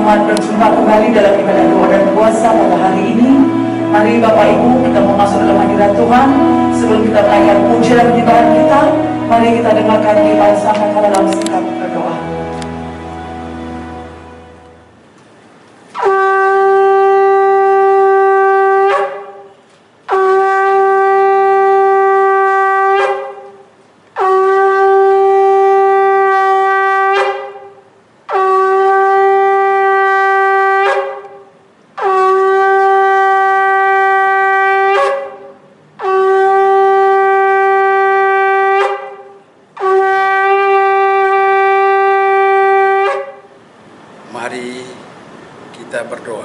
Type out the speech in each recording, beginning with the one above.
Selamat berjumpa kembali dalam ibadah doa dan puasa pada hari ini. Mari Bapak Ibu, kita mau masuk dalam hadirat Tuhan. Sebelum kita menaikkan puji dan penyembahan kita, mari kita dengarkan firman Sang dalam sikap berdoa. Kita berdoa.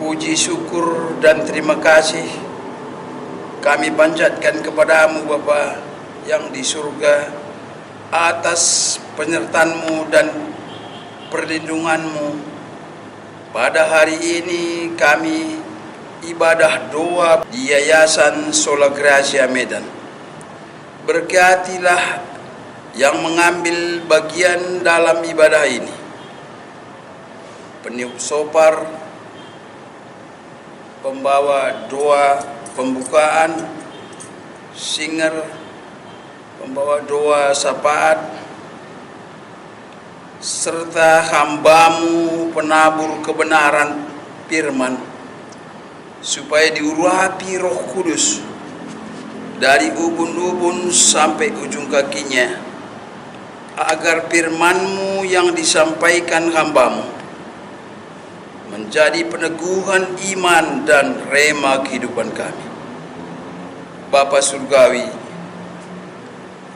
Puji, syukur, dan terima kasih kami panjatkan kepadamu Bapa yang di surga atas penyertaan-Mu dan perlindungan-Mu. Pada hari ini kami ibadah doa di Yayasan Sola Gracia Medan. Berkatilah yang mengambil bagian dalam ibadah ini. Peniup sopar, pembawa doa pembukaan, singer, pembawa doa syafaat, serta hamba-Mu penabur kebenaran firman, supaya diurapi Roh Kudus dari ubun-ubun sampai ujung kakinya, agar firman-Mu yang disampaikan hamba-Mu menjadi peneguhan iman dan rema kehidupan kami. Bapa Surgawi,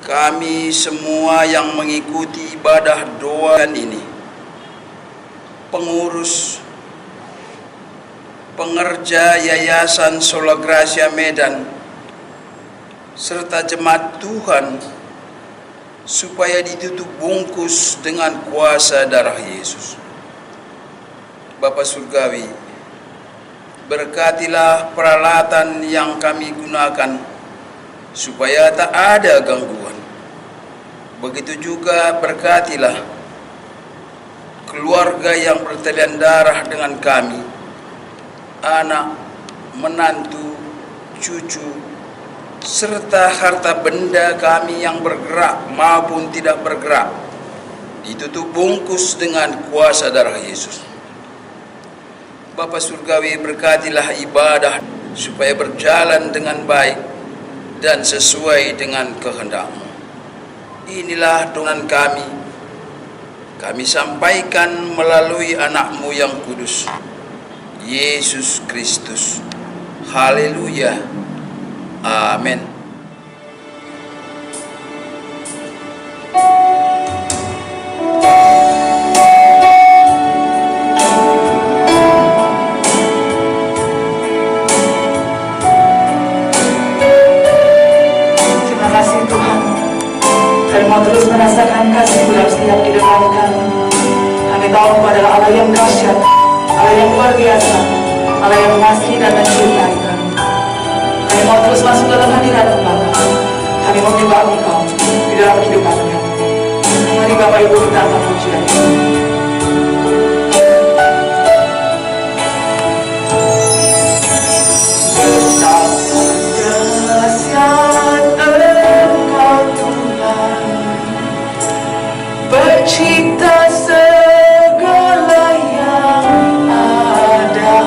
kami semua yang mengikuti ibadah doa ini, pengurus, pengerja Yayasan Sola Gracia Medan, serta jemaat Tuhan, supaya ditutup bungkus dengan kuasa darah Yesus. Bapa Surgawi, berkatilah peralatan yang kami gunakan supaya tak ada gangguan. Begitu juga berkatilah keluarga yang bertalian darah dengan kami, anak, menantu, cucu, serta harta benda kami yang bergerak maupun tidak bergerak, ditutup bungkus dengan kuasa darah Yesus. Bapa Surgawi, berkatilah ibadah supaya berjalan dengan baik dan sesuai dengan kehendak-Mu. Inilah doa kami sampaikan melalui anak-Mu yang kudus, Yesus Kristus. Haleluya. Amin. Terus merasakan kasih-Mu dalam setiap kehidupan kami. Kami tahu Engkau adalah Allah yang dahsyat, Allah yang luar biasa, Allah yang mengasihi dan mencintai kami. Kami mau terus masuk dalam hadirat-Mu, Bapa. Kami mau menyembah Engkau di dalam kehidupan kami. Mari Bapak Ibu kita angkat pujian. Pencipta segala yang ada,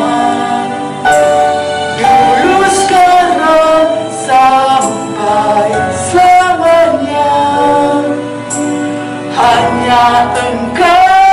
dulu sekarang sampai selamanya, hanya Engkau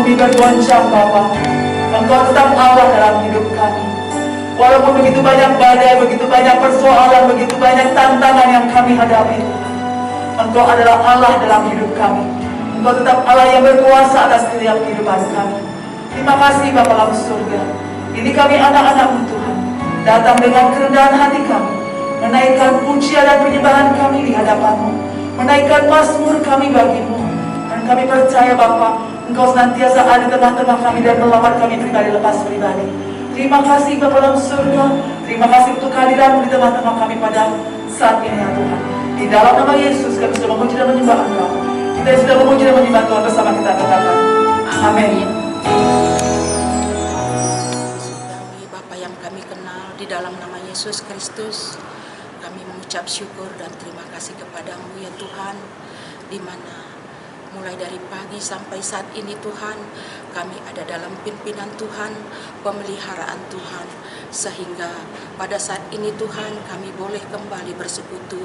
bumi bergoncang Bapa, Engkau tetap Allah dalam hidup kami. Walaupun begitu banyak badai, begitu banyak persoalan, begitu banyak tantangan yang kami hadapi, Engkau adalah Allah dalam hidup kami. Engkau tetap Allah yang berkuasa atas setiap kehidupan kami. Terima kasih Bapa dalam surga. Ini kami anak-anak-Mu Tuhan, datang dengan kerendahan hati kami, menaikkan pujian dan penyembahan kami di hadapan-Mu, menaikkan mazmur kami bagi-Mu. Dan kami percaya Bapa, Engkau senantiasa ada di tengah-tengah kami dan melawat kami pribadi lepas pribadi. Terima kasih Bapa dalam surga. Terima kasih untuk kehadiran-Mu di tengah-tengah kami pada saat ini ya Tuhan. Di dalam nama Yesus kami sudah memuji dan menyembah Engkau. Kita sudah memuji dan menyembah Tuhan bersama kita katakan amin. Bapa yang kami kenal, di dalam nama Yesus Kristus kami mengucap syukur dan terima kasih kepadamu ya Tuhan, di mana mulai dari pagi sampai saat ini Tuhan, kami ada dalam pimpinan Tuhan, pemeliharaan Tuhan, sehingga pada saat ini Tuhan kami boleh kembali bersekutu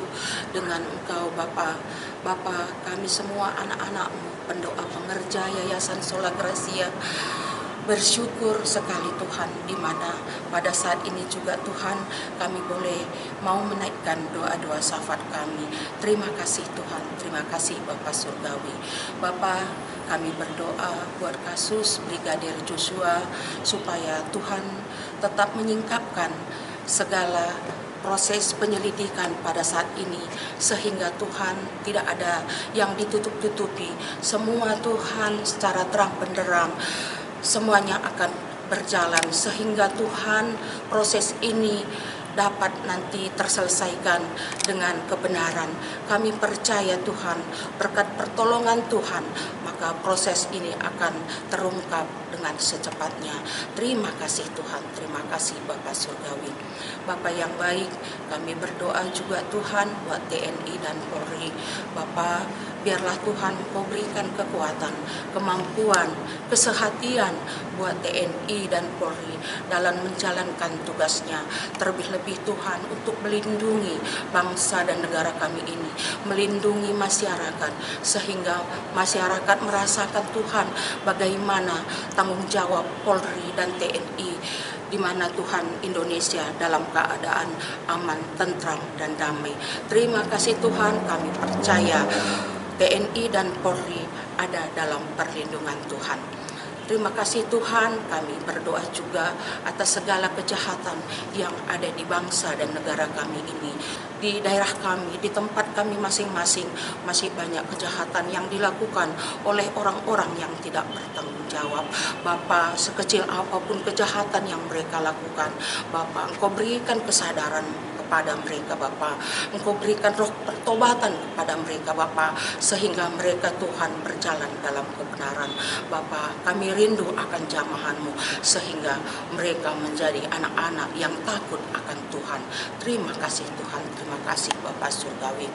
dengan Engkau Bapa. Bapa, kami semua anak-anak-Mu, pendoa pengerja Yayasan Sola Gracia, bersyukur sekali Tuhan, di mana pada saat ini juga Tuhan kami boleh mau menaikkan doa-doa syafaat kami. Terima kasih Tuhan, terima kasih Bapa Surgawi. Bapa, kami berdoa buat kasus Brigadir Joshua supaya Tuhan tetap menyingkapkan segala proses penyelidikan pada saat ini, sehingga Tuhan tidak ada yang ditutup-tutupi. Semua Tuhan secara terang benderang semuanya akan berjalan, sehingga Tuhan proses ini dapat nanti terselesaikan dengan kebenaran. Kami percaya Tuhan, berkat pertolongan Tuhan, maka proses ini akan terungkap dengan secepatnya. Terima kasih Tuhan, terima kasih Bapa Surgawi. Bapa yang baik, kami berdoa juga Tuhan buat TNI dan Polri. Bapa, biarlah Tuhan Kau berikan kekuatan, kemampuan, kesehatian buat TNI dan Polri dalam menjalankan tugasnya. Terlebih Tuhan untuk melindungi bangsa dan negara kami ini, melindungi masyarakat, sehingga masyarakat merasakan Tuhan bagaimana tanggung jawab Polri dan TNI, di mana Tuhan Indonesia dalam keadaan aman, tentram, dan damai. Terima kasih Tuhan, kami percaya TNI dan Polri ada dalam perlindungan Tuhan. Terima kasih Tuhan, kami berdoa juga atas segala kejahatan yang ada di bangsa dan negara kami ini. Di daerah kami, di tempat kami masing-masing, masih banyak kejahatan yang dilakukan oleh orang-orang yang tidak bertanggung jawab. Bapa, sekecil apapun kejahatan yang mereka lakukan, Bapa, Engkau berikan kesadaran kepada mereka Bapa. Engkau berikan roh pertobatan kepada mereka Bapa, sehingga mereka Tuhan berjalan dalam kebenaran. Bapa, kami rindu akan jamahan-Mu, sehingga mereka menjadi anak-anak yang takut akan Tuhan. Terima kasih Tuhan, terima kasih Bapa Surgawi.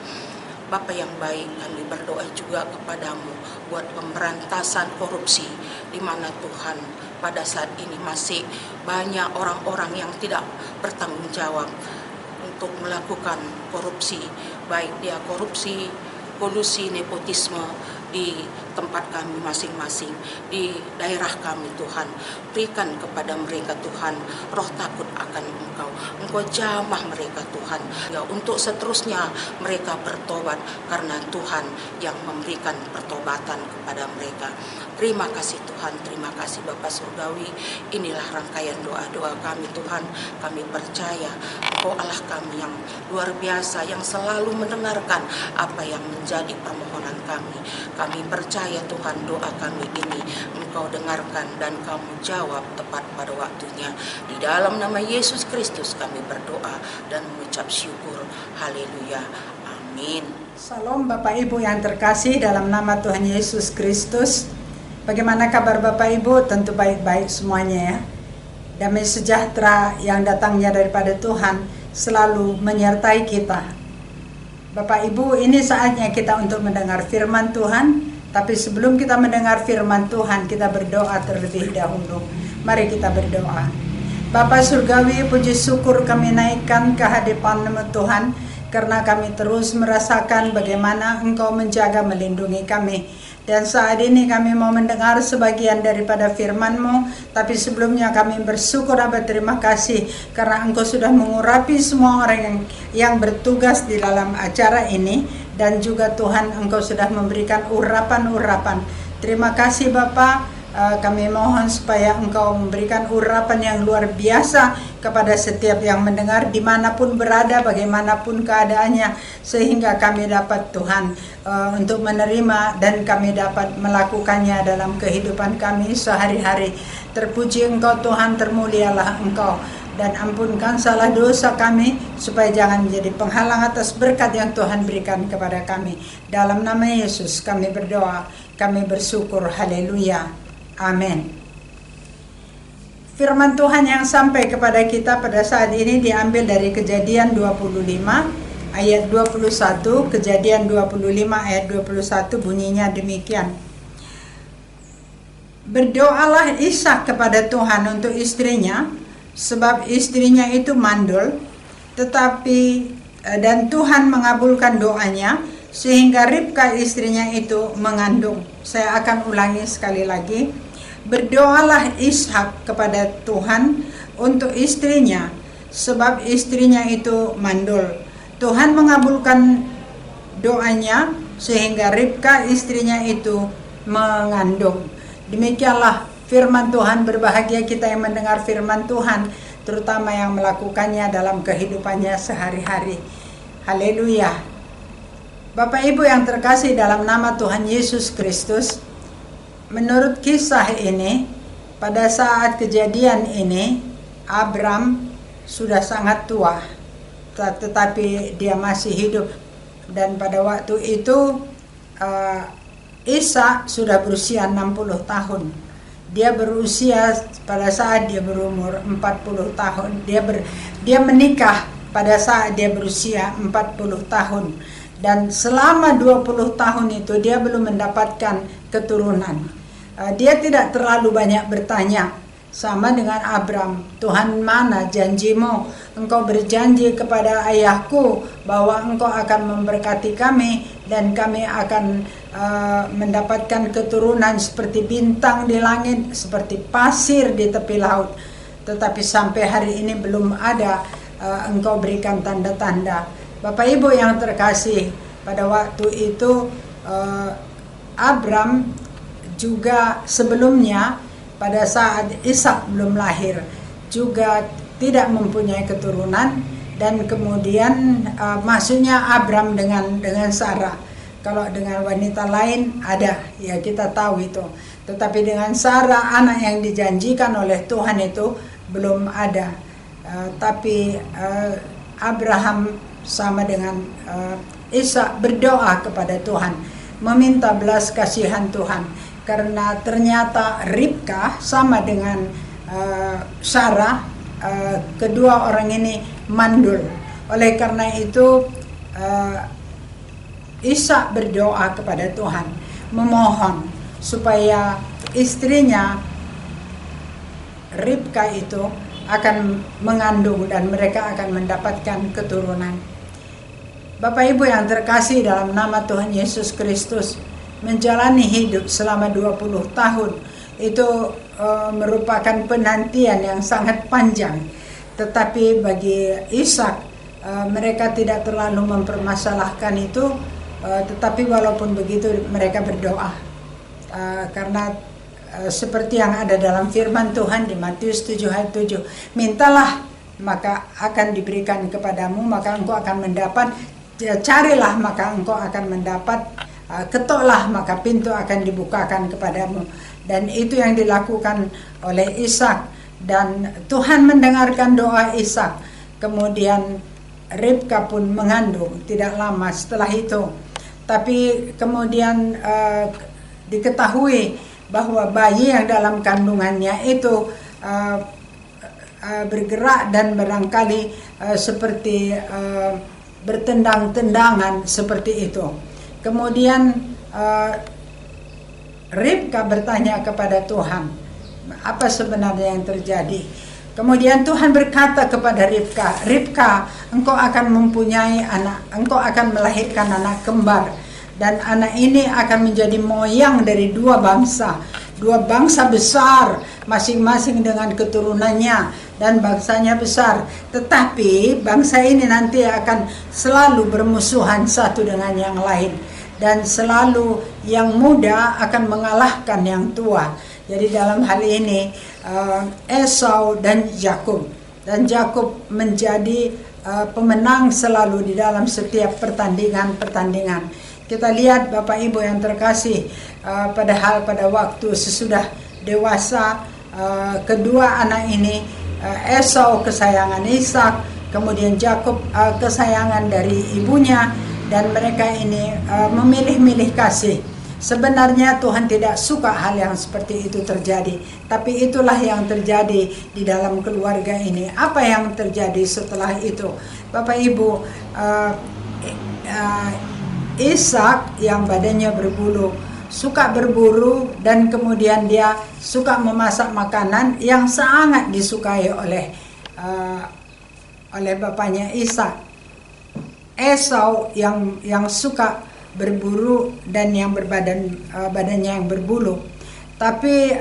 Bapa yang baik, kami berdoa juga kepadamu buat pemberantasan korupsi, di mana Tuhan pada saat ini masih banyak orang-orang yang tidak bertanggung jawab untuk melakukan korupsi, baik dia korupsi, kolusi, nepotisme di tempat kami masing-masing, di daerah kami Tuhan. Berikan kepada mereka Tuhan roh takut akan Engkau. Engkau jamah mereka Tuhan, ya, untuk seterusnya mereka bertobat, karena Tuhan yang memberikan pertobatan kepada mereka. Terima kasih Tuhan, terima kasih Bapa Surgawi. Inilah rangkaian doa-doa kami Tuhan. Kami percaya Engkau Allah kami yang luar biasa, yang selalu mendengarkan apa yang menjadi permohonan kami. Kami percaya Tuhan doa kami ini Engkau dengarkan dan Kamu jawab tepat pada waktunya. Di dalam nama Yesus Kristus kami berdoa dan mengucap syukur. Haleluya. Amin. Salam Bapak Ibu yang terkasih dalam nama Tuhan Yesus Kristus. Bagaimana kabar Bapak Ibu? Tentu baik-baik semuanya ya. Damai sejahtera yang datangnya daripada Tuhan selalu menyertai kita. Bapak Ibu, ini saatnya kita untuk mendengar firman Tuhan. Tapi sebelum kita mendengar firman Tuhan, kita berdoa terlebih dahulu. Mari kita berdoa. Bapa Surgawi, puji syukur kami naikkan ke hadapan-Mu Tuhan, karena kami terus merasakan bagaimana Engkau menjaga melindungi kami. Dan saat ini kami mau mendengar sebagian daripada firman-Mu, tapi sebelumnya kami bersyukur dan berterima kasih karena Engkau sudah mengurapi semua orang yang bertugas di dalam acara ini, dan juga Tuhan Engkau sudah memberikan urapan-urapan. Terima kasih Bapa. Kami mohon supaya Engkau memberikan urapan yang luar biasa kepada setiap yang mendengar, dimanapun berada, bagaimanapun keadaannya, sehingga kami dapat Tuhan untuk menerima dan kami dapat melakukannya dalam kehidupan kami sehari-hari. Terpuji Engkau Tuhan, termulialah Engkau, dan ampunkan salah dosa kami supaya jangan menjadi penghalang atas berkat yang Tuhan berikan kepada kami. Dalam nama Yesus kami berdoa, kami bersyukur. Haleluya. Amin. Firman Tuhan yang sampai kepada kita pada saat ini diambil dari Kejadian 25 ayat 21. Kejadian 25 ayat 21 bunyinya demikian. Berdoalah Ishak kepada Tuhan untuk istrinya, sebab istrinya itu mandul, tetapi dan Tuhan mengabulkan doanya sehingga Ribka istrinya itu mengandung. Saya akan ulangi sekali lagi. Berdoalah Ishak kepada Tuhan untuk istrinya, sebab istrinya itu mandul. Tuhan mengabulkan doanya sehingga Ribka istrinya itu mengandung. Demikianlah firman Tuhan. Berbahagia kita yang mendengar firman Tuhan, terutama yang melakukannya dalam kehidupannya sehari-hari. Haleluya. Bapak Ibu yang terkasih dalam nama Tuhan Yesus Kristus, menurut kisah ini, pada saat kejadian ini, Abram sudah sangat tua, tetapi dia masih hidup. Dan pada waktu itu, Ishak sudah berusia 60 tahun. Dia berusia pada saat dia berumur 40 tahun. Dia menikah pada saat dia berusia 40 tahun. Dan selama 20 tahun itu dia belum mendapatkan keturunan. Dia tidak terlalu banyak bertanya, sama dengan Abram. Tuhan, mana janjimu? Engkau berjanji kepada ayahku bahwa engkau akan memberkati kami dan kami akan mendapatkan keturunan seperti bintang di langit, seperti pasir di tepi laut. Tetapi sampai hari ini belum ada engkau berikan tanda-tanda. Bapak Ibu yang terkasih, pada waktu itu Abram juga sebelumnya pada saat Ishak belum lahir juga tidak mempunyai keturunan, dan kemudian maksudnya Abram dengan Sarah. Kalau dengan wanita lain ada, ya kita tahu itu. Tetapi dengan Sarah, anak yang dijanjikan oleh Tuhan itu belum ada. Tapi Abraham sama dengan Ishak berdoa kepada Tuhan, meminta belas kasihan Tuhan, karena ternyata Ribka sama dengan Sarah, kedua orang ini mandul. Oleh karena itu Ishak berdoa kepada Tuhan, memohon supaya istrinya Ribka itu akan mengandung dan mereka akan mendapatkan keturunan. Bapak Ibu yang terkasih dalam nama Tuhan Yesus Kristus, menjalani hidup selama 20 tahun itu merupakan penantian yang sangat panjang. Tetapi bagi Ishak, mereka tidak terlalu mempermasalahkan itu, tetapi walaupun begitu mereka berdoa. Karena seperti yang ada dalam firman Tuhan di Matius 7 ayat 7, mintalah maka akan diberikan kepadamu, maka engkau akan mendapat, carilah maka engkau akan mendapat, ketoklah maka pintu akan dibukakan kepadamu. Dan itu yang dilakukan oleh Ishak, dan Tuhan mendengarkan doa Ishak. Kemudian Ribka pun mengandung tidak lama setelah itu. Tapi kemudian diketahui bahwa bayi yang dalam kandungannya itu bergerak dan barangkali seperti bertendang-tendangan seperti itu. Kemudian Ribka bertanya kepada Tuhan, apa sebenarnya yang terjadi? Kemudian Tuhan berkata kepada Ribka, Ribka, engkau akan mempunyai anak, engkau akan melahirkan anak kembar. dan anak ini akan menjadi moyang dari dua bangsa besar, masing-masing dengan keturunannya, dan bangsanya besar. Tetapi bangsa ini nanti akan selalu bermusuhan satu dengan yang lain, dan selalu yang muda akan mengalahkan yang tua. Jadi dalam hal ini Esau dan Yakub, menjadi pemenang selalu di dalam setiap pertandingan. Kita lihat Bapak Ibu yang terkasih, padahal pada waktu sesudah dewasa, kedua anak ini, Esau kesayangan Ishak, kemudian Yakub kesayangan dari ibunya, dan mereka ini memilih-milih kasih. Sebenarnya Tuhan tidak suka hal yang seperti itu terjadi, tapi itulah yang terjadi di dalam keluarga ini. Apa yang terjadi setelah itu? Bapak Ibu, Ishak yang badannya berbulu suka berburu, dan kemudian dia suka memasak makanan yang sangat disukai oleh bapaknya Ishak. Esau yang suka berburu dan yang badannya yang berbulu. Tapi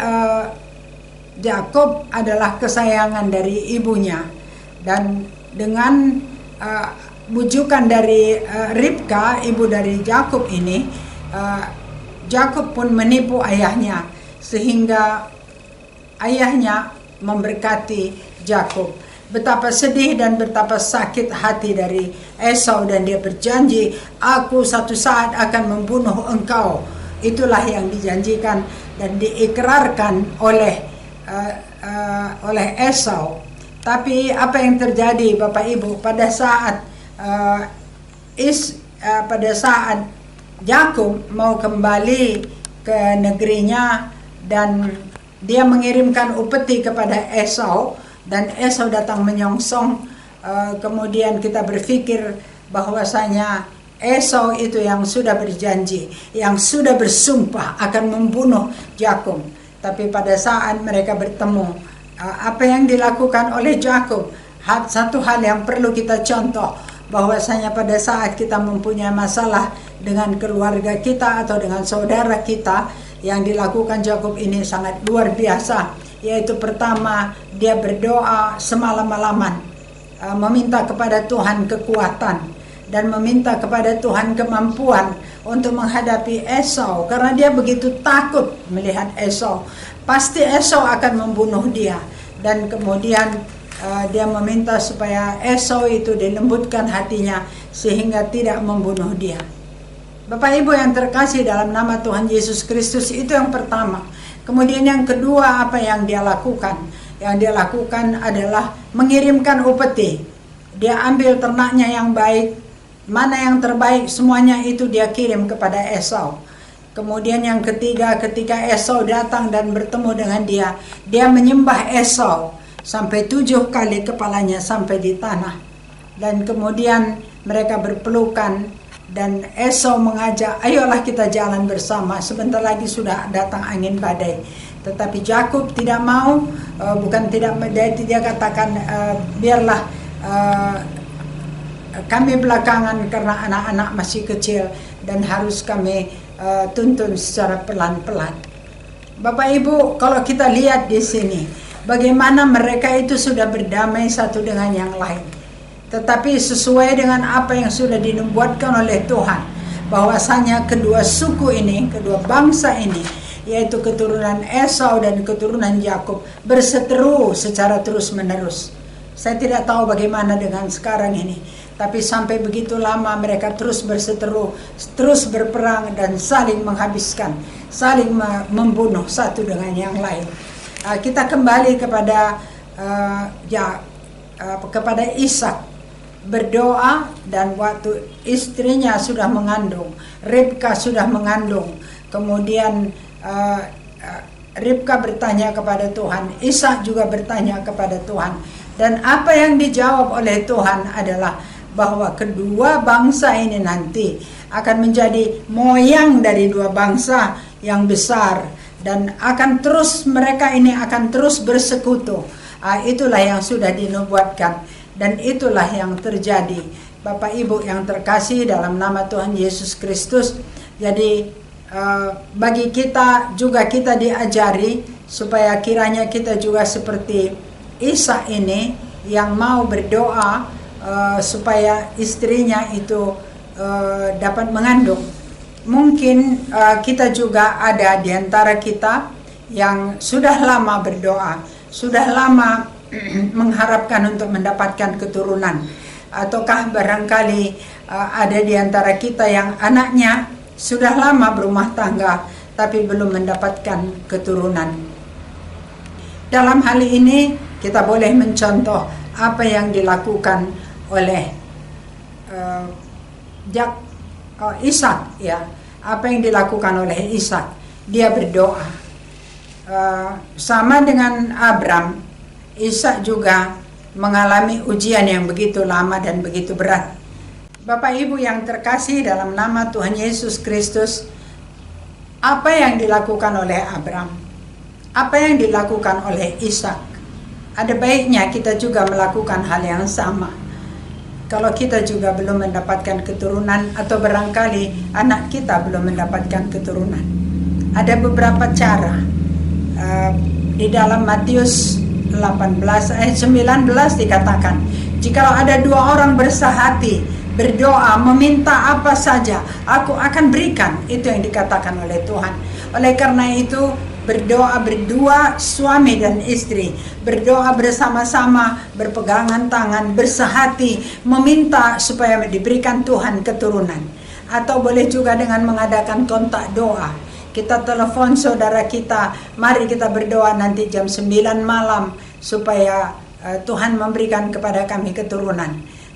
Yakub adalah kesayangan dari ibunya, dan dengan bujukan dari Ribka, ibu dari Yakub ini, Yakub pun menipu ayahnya, sehingga ayahnya memberkati Yakub. Betapa sedih dan betapa sakit hati dari Esau, dan dia berjanji, aku satu saat akan membunuh engkau. Itulah yang dijanjikan dan diikrarkan oleh Esau. Tapi apa yang terjadi Bapak Ibu pada saat Yakub mau kembali ke negerinya, dan dia mengirimkan upeti kepada Esau, dan Esau datang menyongsong. Kemudian kita berpikir bahwasanya Esau itu yang sudah berjanji, yang sudah bersumpah akan membunuh Yakub. Tapi pada saat mereka bertemu, apa yang dilakukan oleh Yakub, satu hal yang perlu kita contoh, bahwasanya pada saat kita mempunyai masalah dengan keluarga kita atau dengan saudara kita, yang dilakukan Yakub ini sangat luar biasa. Yaitu pertama, dia berdoa semalam-malaman, meminta kepada Tuhan kekuatan, dan meminta kepada Tuhan kemampuan untuk menghadapi Esau, karena dia begitu takut melihat Esau. Pasti Esau akan membunuh dia, dan kemudian dia meminta supaya Esau itu dilembutkan hatinya sehingga tidak membunuh dia. Bapak Ibu yang terkasih dalam nama Tuhan Yesus Kristus, itu yang pertama. Kemudian yang kedua, apa yang dia lakukan? Yang dia lakukan adalah mengirimkan upeti. Dia ambil ternaknya yang baik, mana yang terbaik, semuanya itu dia kirim kepada Esau. Kemudian yang ketiga, ketika Esau datang dan bertemu dengan dia menyembah Esau sampai 7 kali kepalanya sampai di tanah. Dan kemudian mereka berpelukan, dan Esau mengajak, ayolah kita jalan bersama, sebentar lagi sudah datang angin badai. Tetapi Yakub tidak mau, dia katakan, biarlah kami belakangan karena anak-anak masih kecil dan harus kami tuntun secara pelan-pelan. Bapak Ibu, kalau kita lihat di sini, bagaimana mereka itu sudah berdamai satu dengan yang lain. Tetapi sesuai dengan apa yang sudah dinubuatkan oleh Tuhan, bahwasanya kedua suku ini, kedua bangsa ini, yaitu keturunan Esau dan keturunan Yakub, berseteru secara terus-menerus. Saya tidak tahu bagaimana dengan sekarang ini, tapi sampai begitu lama mereka terus berseteru, terus berperang dan saling menghabiskan, saling membunuh satu dengan yang lain. Kita kembali kepada Ishak. Berdoa, dan waktu istrinya sudah mengandung, Ribka sudah mengandung, kemudian Ribka bertanya kepada Tuhan, Ishak juga bertanya kepada Tuhan, dan apa yang dijawab oleh Tuhan adalah bahwa kedua bangsa ini nanti akan menjadi moyang dari dua bangsa yang besar, dan mereka ini akan terus bersekutu. Itulah yang sudah dinubuatkan. Dan itulah yang terjadi. Bapak Ibu yang terkasih dalam nama Tuhan Yesus Kristus, Jadi bagi kita juga kita diajari supaya kiranya kita juga seperti Ishak ini yang mau berdoa supaya istrinya itu dapat mengandung. Mungkin kita juga ada di antara kita yang sudah lama berdoa, sudah lama mengharapkan untuk mendapatkan keturunan. Ataukah barangkali ada di antara kita yang anaknya sudah lama berumah tangga tapi belum mendapatkan keturunan. Dalam hal ini kita boleh mencontoh apa yang dilakukan oleh Ishak, ya. Apa yang dilakukan oleh Ishak? Dia berdoa. Sama dengan Abram, Ishak juga mengalami ujian yang begitu lama dan begitu berat. Bapak Ibu yang terkasih dalam nama Tuhan Yesus Kristus, apa yang dilakukan oleh Abram, apa yang dilakukan oleh Ishak, ada baiknya kita juga melakukan hal yang sama. Kalau kita juga belum mendapatkan keturunan atau barangkali anak kita belum mendapatkan keturunan, ada beberapa cara. Di dalam Matius 18 ayat 19 dikatakan, jikalau ada dua orang bersehati berdoa meminta apa saja, aku akan berikan. Itu yang dikatakan oleh Tuhan. Oleh karena itu berdoa berdua, suami dan istri berdoa bersama-sama, berpegangan tangan, bersehati, meminta supaya diberikan Tuhan keturunan. Atau boleh juga dengan mengadakan kontak doa. Kita telepon saudara kita, mari kita berdoa nanti jam 9 malam supaya Tuhan memberikan kepada kami keturunan.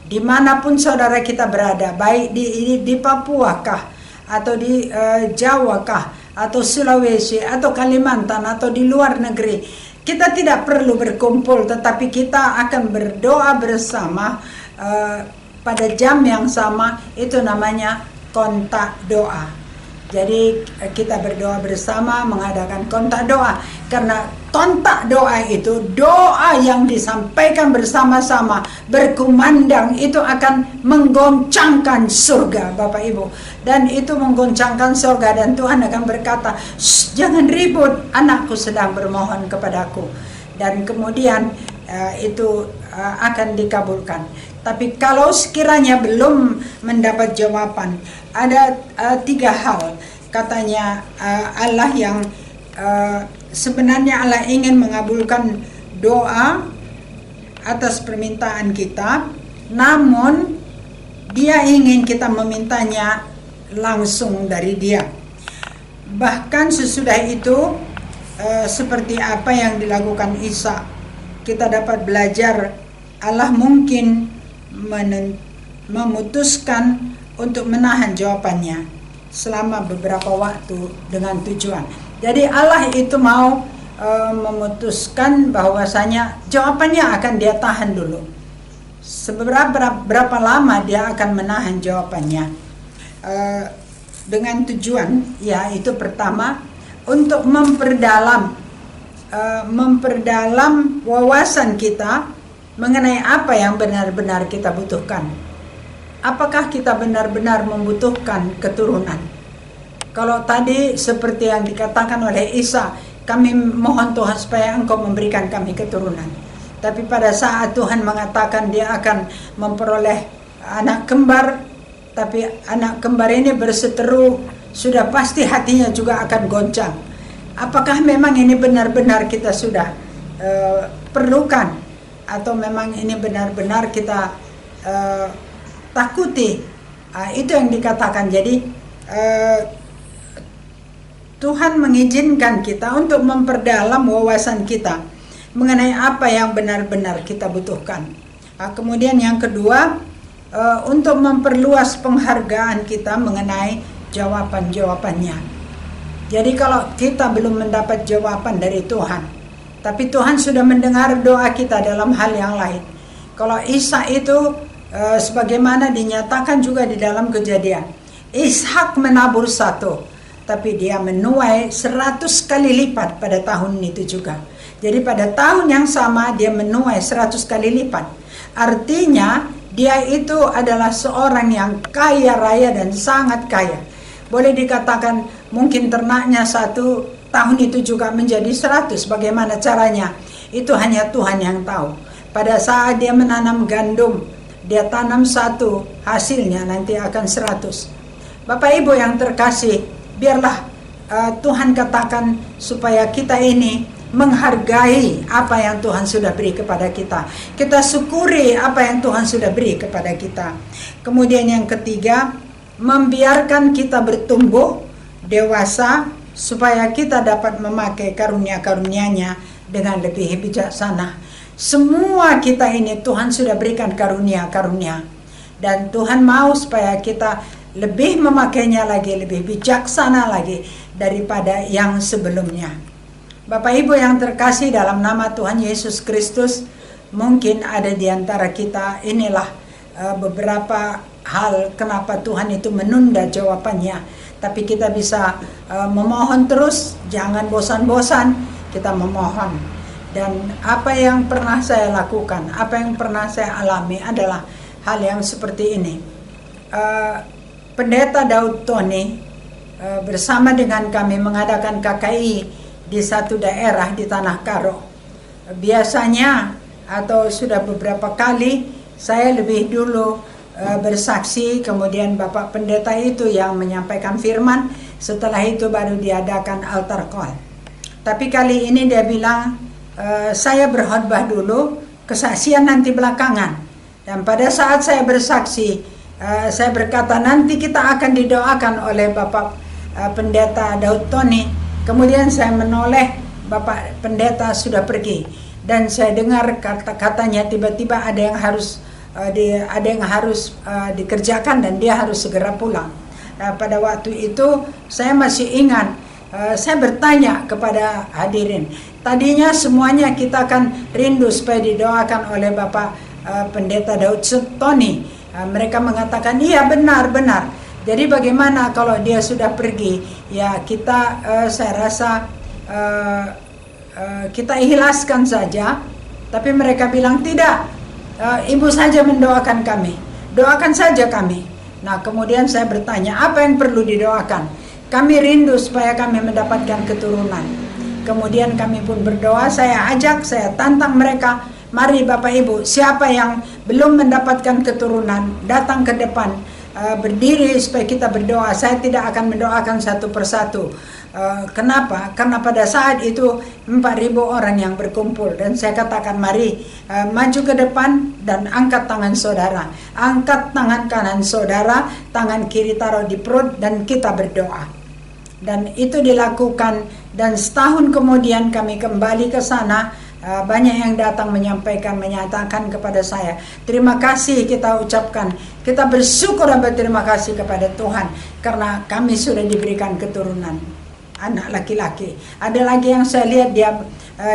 Dimanapun saudara kita berada, baik di Papua kah, atau di Jawa kah, atau Sulawesi, atau Kalimantan, atau di luar negeri, kita tidak perlu berkumpul, tetapi kita akan berdoa bersama pada jam yang sama. Itu namanya kontak doa. Jadi kita berdoa bersama, mengadakan kontak doa. Karena kontak doa itu doa yang disampaikan bersama-sama, berkumandang, itu akan menggoncangkan surga, Bapak Ibu. Dan itu menggoncangkan surga, dan Tuhan akan berkata, jangan ribut, anakku sedang bermohon kepadaku. Dan kemudian itu akan dikabulkan. Tapi kalau sekiranya belum mendapat jawaban, ada 3 hal. Katanya Allah yang sebenarnya Allah ingin mengabulkan doa atas permintaan kita, namun Dia ingin kita memintanya langsung dari Dia. Bahkan sesudah itu seperti apa yang dilakukan Ishak, kita dapat belajar Allah mungkin memutuskan untuk menahan jawabannya selama beberapa waktu dengan tujuan. Jadi Allah itu mau memutuskan bahwasanya jawabannya akan Dia tahan dulu. Berapa lama Dia akan menahan jawabannya dengan tujuan, yaitu pertama untuk memperdalam wawasan kita mengenai apa yang benar-benar kita butuhkan. Apakah kita benar-benar membutuhkan keturunan? Kalau tadi seperti yang dikatakan oleh Isa, kami mohon Tuhan supaya Engkau memberikan kami keturunan. Tapi pada saat Tuhan mengatakan Dia akan memperoleh anak kembar, tapi anak kembar ini berseteru, sudah pasti hatinya juga akan goncang. Apakah memang ini benar-benar kita sudah perlukan? Atau memang ini benar-benar kita takuti? Itu yang dikatakan. Jadi Tuhan mengizinkan kita untuk memperdalam wawasan kita mengenai apa yang benar-benar kita butuhkan. Kemudian yang kedua, untuk memperluas penghargaan kita mengenai jawaban-jawabannya. Jadi kalau kita belum mendapat jawaban dari Tuhan, tapi Tuhan sudah mendengar doa kita dalam hal yang lain. Kalau Ishak itu sebagaimana dinyatakan juga di dalam Kejadian, Ishak menabur 1, tapi dia menuai 100 kali lipat pada tahun itu juga. Jadi pada tahun yang sama dia menuai 100 kali lipat. Artinya dia itu adalah seorang yang kaya raya dan sangat kaya. Boleh dikatakan mungkin ternaknya 1 tahun itu juga menjadi 100. Bagaimana caranya? Itu hanya Tuhan yang tahu. Pada saat dia menanam gandum, dia tanam 1, hasilnya nanti akan 100. Bapak Ibu yang terkasih, biarlah Tuhan katakan supaya kita ini menghargai apa yang Tuhan sudah beri kepada kita. Kita syukuri apa yang Tuhan sudah beri kepada kita. Kemudian yang ketiga, membiarkan kita bertumbuh dewasa supaya kita dapat memakai karunia-karunia-Nya dengan lebih bijaksana. Semua kita ini Tuhan sudah berikan karunia-karunia, dan Tuhan mau supaya kita lebih memakainya lagi, lebih bijaksana lagi daripada yang sebelumnya. Bapak Ibu yang terkasih dalam nama Tuhan Yesus Kristus, mungkin ada di antara kita, inilah beberapa hal kenapa Tuhan itu menunda jawabannya. Tapi kita bisa memohon terus, jangan bosan-bosan kita memohon. Dan apa yang pernah saya lakukan, apa yang pernah saya alami adalah hal yang seperti ini. Pendeta Daud Tony bersama dengan kami mengadakan KKI di satu daerah di Tanah Karo. Biasanya atau sudah beberapa kali saya lebih dulu bersaksi, kemudian Bapak Pendeta itu yang menyampaikan firman, setelah itu baru diadakan altar call. Tapi kali ini dia bilang, saya berkhotbah dulu, kesaksian nanti belakangan. Dan pada saat saya bersaksi, saya berkata nanti kita akan didoakan oleh Bapak Pendeta Daud Tony. Kemudian saya menoleh, Bapak Pendeta sudah pergi, dan saya dengar kata-katanya tiba-tiba ada yang harus dikerjakan dan dia harus segera pulang. Pada waktu itu saya masih ingat, saya bertanya kepada hadirin, tadinya semuanya kita akan rindu supaya didoakan oleh Bapak Pendeta Daud Tony. Mereka mengatakan iya, benar. Jadi bagaimana kalau dia sudah pergi? Ya kita, saya rasa kita ikhlaskan saja. Tapi mereka bilang tidak, Ibu saja mendoakan kami, doakan saja kami. Nah kemudian saya bertanya, apa yang perlu didoakan? Kami rindu supaya kami mendapatkan keturunan. Kemudian kami pun berdoa, saya ajak, saya tantang mereka, mari Bapak Ibu, siapa yang belum mendapatkan keturunan, datang ke depan, berdiri supaya kita berdoa. Saya tidak akan mendoakan satu persatu. Kenapa? Karena pada saat itu 4.000 orang yang berkumpul, dan saya katakan mari maju ke depan dan angkat tangan saudara, angkat tangan kanan saudara, tangan kiri taruh di perut, dan kita berdoa. Dan itu dilakukan, dan setahun kemudian kami kembali ke sana. Banyak yang datang menyatakan kepada saya, terima kasih kita ucapkan, kita bersyukur dan berterima kasih kepada Tuhan karena kami sudah diberikan keturunan anak laki-laki. Ada lagi yang saya lihat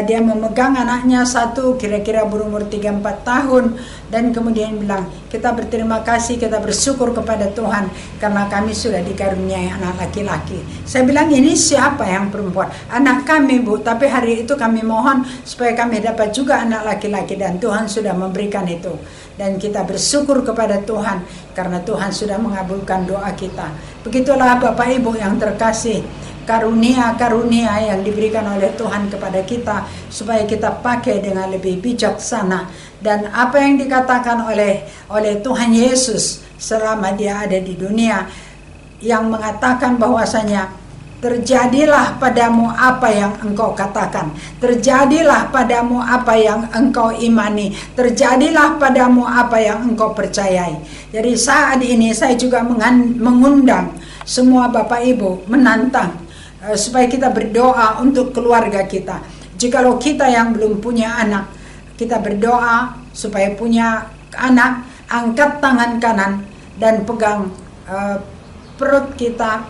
dia memegang anaknya satu, kira-kira berumur 3-4 tahun, dan kemudian bilang, kita berterima kasih, kita bersyukur kepada Tuhan karena kami sudah dikaruniai anak laki-laki. Saya bilang, ini siapa yang perempuan? Anak kami, Bu, tapi hari itu kami mohon supaya kami dapat juga anak laki-laki, dan Tuhan sudah memberikan itu. Dan kita bersyukur kepada Tuhan karena Tuhan sudah mengabulkan doa kita. Begitulah Bapak Ibu yang terkasih, karunia-karunia yang diberikan oleh Tuhan kepada kita supaya kita pakai dengan lebih bijaksana. Dan apa yang dikatakan oleh Tuhan Yesus selama dia ada di dunia, yang mengatakan bahwasanya terjadilah padamu apa yang engkau katakan, terjadilah padamu apa yang engkau imani, terjadilah padamu apa yang engkau percayai. Jadi saat ini saya juga mengundang semua Bapak Ibu, menantang supaya kita berdoa untuk keluarga kita. Jikalau kita yang belum punya anak, kita berdoa supaya punya anak, angkat tangan kanan dan pegang perut kita,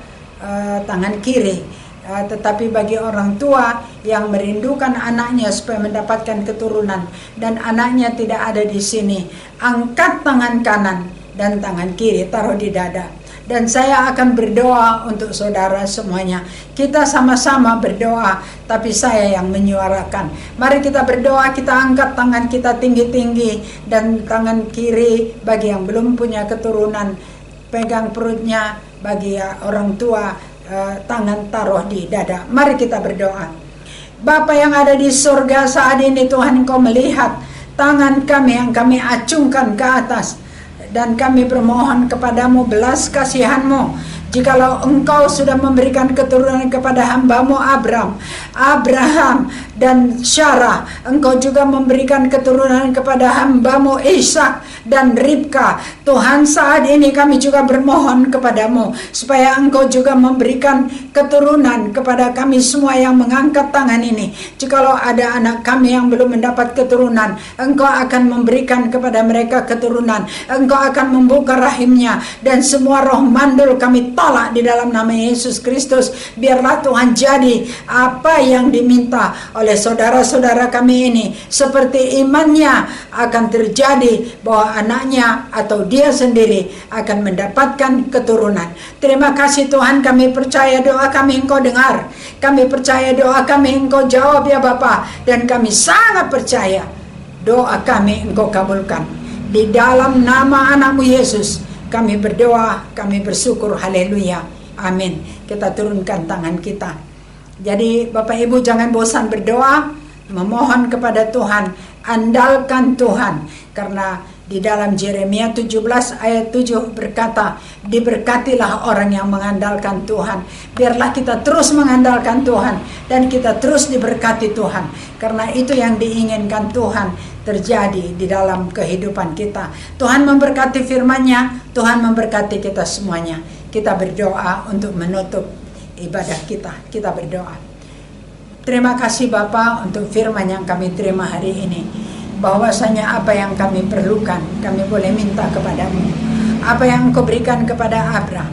tangan kiri. Tetapi bagi orang tua yang merindukan anaknya supaya mendapatkan keturunan dan anaknya tidak ada di sini, angkat tangan kanan dan tangan kiri taruh di dada. Dan saya akan berdoa untuk saudara semuanya. Kita sama-sama berdoa, tapi saya yang menyuarakan. Mari kita berdoa, kita angkat tangan kita tinggi-tinggi, dan tangan kiri bagi yang belum punya keturunan, pegang perutnya bagi orang tua, tangan taruh di dada. Mari kita berdoa. Bapa yang ada di surga, saat ini Tuhan Engkau melihat tangan kami yang kami acungkan ke atas, dan kami bermohon kepadamu belas kasihan-Mu. Jikalau Engkau sudah memberikan keturunan kepada hamba-Mu Abraham dan Sarah, Engkau juga memberikan keturunan kepada hamba-Mu Ishak dan Ribka. Tuhan, saat ini kami juga bermohon kepadamu supaya Engkau juga memberikan keturunan kepada kami semua yang mengangkat tangan ini. Jikalau ada anak kami yang belum mendapat keturunan, Engkau akan memberikan kepada mereka keturunan. Engkau akan membuka rahimnya, dan semua roh mandul kami tolak di dalam nama Yesus Kristus. Biarlah Tuhan jadi apa yang diminta oleh saudara-saudara kami ini, seperti imannya akan terjadi bahwa anaknya atau dia sendiri akan mendapatkan keturunan. Terima kasih Tuhan, kami percaya doa kami Engkau dengar, kami percaya doa kami Engkau jawab ya Bapa, dan kami sangat percaya doa kami Engkau kabulkan. Di dalam nama anak-Mu Yesus kami berdoa, kami bersyukur, haleluya, amin. Kita turunkan tangan kita. Jadi Bapak Ibu jangan bosan berdoa, memohon kepada Tuhan, andalkan Tuhan. Karena di dalam Yeremia 17 ayat 7 berkata, diberkatilah orang yang mengandalkan Tuhan. Biarlah kita terus mengandalkan Tuhan, dan kita terus diberkati Tuhan. Karena itu yang diinginkan Tuhan terjadi di dalam kehidupan kita. Tuhan memberkati firman-Nya, Tuhan memberkati kita semuanya. Kita berdoa untuk menutup ibadah kita. Kita berdoa. Terima kasih Bapa untuk firman yang kami terima hari ini. Bahwasanya apa yang kami perlukan, kami boleh minta kepadamu. Apa yang Engkau berikan kepada Abraham,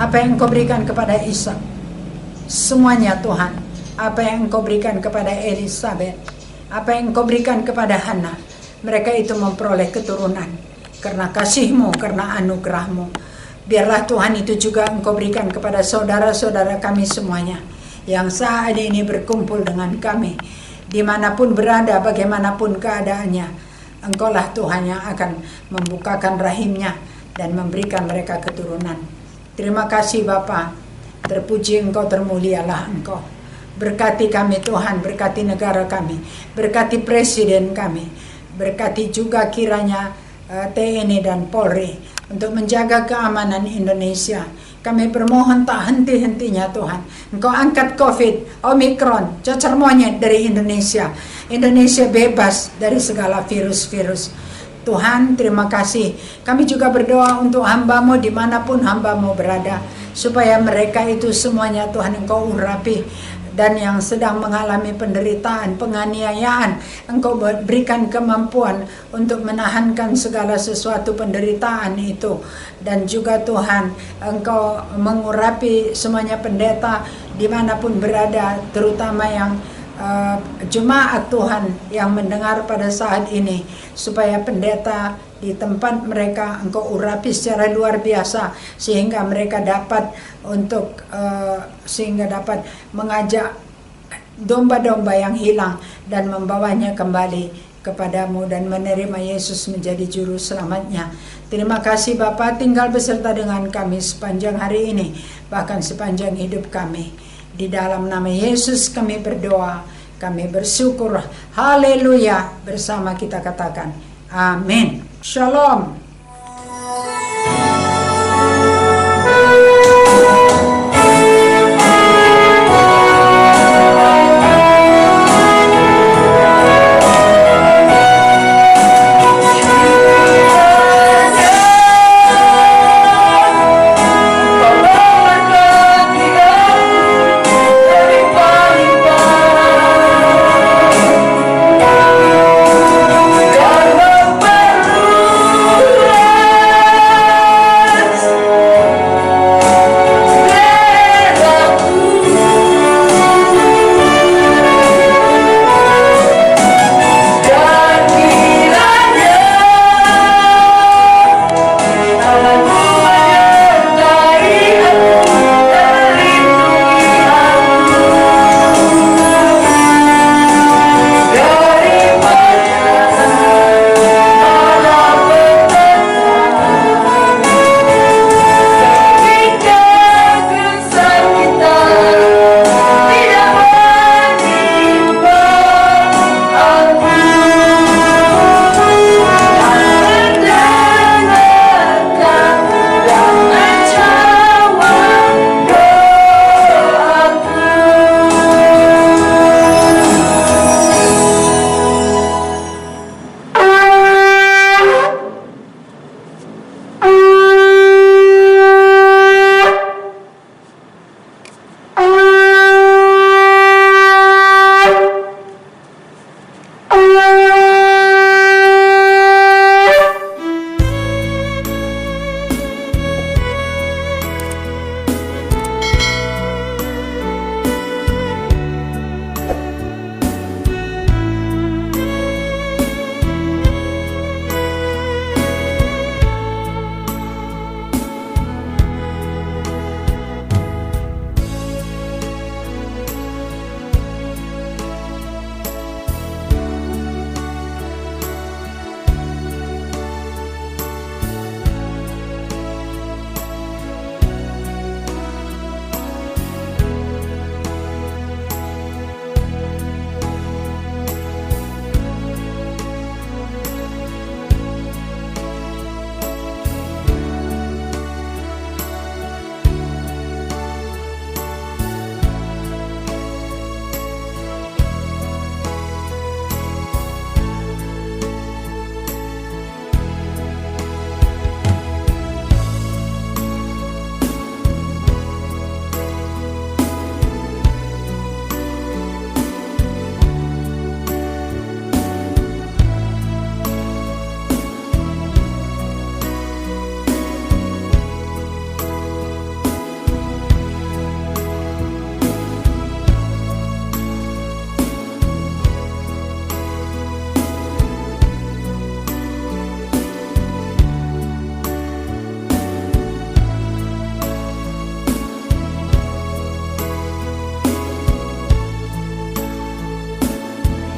apa yang Engkau berikan kepada Ishak, semuanya Tuhan. Apa yang Engkau berikan kepada Elizabeth, apa yang Engkau berikan kepada Hana, mereka itu memperoleh keturunan karena kasih-Mu, karena anugerah-Mu. Biarlah Tuhan itu juga Engkau berikan kepada saudara-saudara kami semuanya yang saat ini berkumpul dengan kami, dimanapun berada, bagaimanapun keadaannya. Engkaulah Tuhan yang akan membukakan rahimnya dan memberikan mereka keturunan. Terima kasih Bapa, terpuji Engkau, termulialah Engkau. Berkati kami Tuhan, berkati negara kami, berkati presiden kami, berkati juga kiranya TNI dan Polri untuk menjaga keamanan Indonesia. Kami bermohon tak henti-hentinya Tuhan. Engkau angkat COVID, Omikron, cacar monyet dari Indonesia. Indonesia bebas dari segala virus-virus. Tuhan, terima kasih. Kami juga berdoa untuk hamba-Mu dimanapun hamba-Mu berada, supaya mereka itu semuanya Tuhan Engkau urapi. Dan yang sedang mengalami penderitaan, penganiayaan, Engkau berikan kemampuan untuk menahankan segala sesuatu penderitaan itu. Dan juga Tuhan, Engkau mengurapi semuanya pendeta dimanapun berada, terutama yang jemaat Tuhan yang mendengar pada saat ini, supaya pendeta di tempat mereka Engkau urapi secara luar biasa, sehingga mereka dapat dapat mengajak domba-domba yang hilang dan membawanya kembali kepadamu dan menerima Yesus menjadi juru selamatnya. Terima kasih Bapa, tinggal beserta dengan kami sepanjang hari ini, bahkan sepanjang hidup kami. Di dalam nama Yesus kami berdoa, kami bersyukur, haleluya. Bersama kita katakan amin. Shalom.